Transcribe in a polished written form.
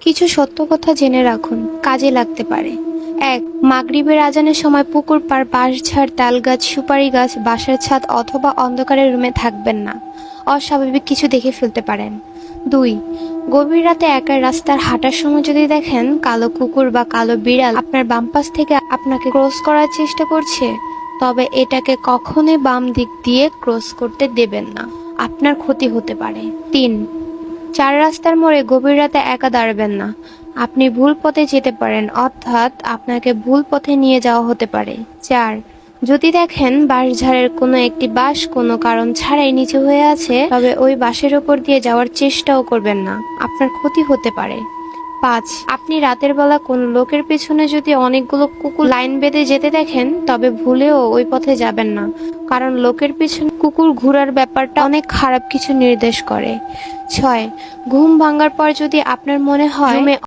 কিছু সত্য কথা জেনে রাখুন, কাজে লাগতে পারে। 1. মাগরিবের আজানের সময় পুকুর পাড়, বাঁশঝাড়, তালগাছ, সুপারি গাছ, বাসার ছাদ অথবা অন্ধকারের রুমে থাকবেন না। অস্বাভাবিক কিছু দেখে ফেলতে পারেন। 2. গভীর রাতে একা রাস্তার হাঁটার সময় যদি দেখেন কালো কুকুর বা কালো বিড়াল আপনার বাম পাশ থেকে আপনাকে ক্রস করার চেষ্টা করছে, তবে এটাকে কখনোই বাম দিক দিয়ে ক্রস করতে দেবেন না, আপনার ক্ষতি হতে পারে। 3. চার রাস্তার মোড়ে গভীর রাতে একা দাঁড়াবেন না। আপনি ভুল পথে যেতে পারেন, অর্থাৎ আপনাকে ভুল পথে নিয়ে যাওয়া হতে পারে। 4. যদি দেখেন বাঁশঝাড়ের কোনো একটি বাঁশ কোনো কারণ ছাড়াই নিচু হয়ে আছে, তবে ওই বাঁশের ওপর দিয়ে যাওয়ার চেষ্টাও করবেন না, আপনার ক্ষতি হতে পারে। 5. আপনি রাতের বেলা কোনো লোকের পেছনে যদি অনেকগুলো কুকুর লাইন বেঁধে যেতে দেখেন, তবে ভুলেও ওই পথে যাবেন না, কারণ লোকের পিছনে কুকুর ঘোরার ব্যাপারটা অনেক খারাপ কিছু নির্দেশ করে। 6. ঘুম ভাঙার পর যদি আপনার মনে হয়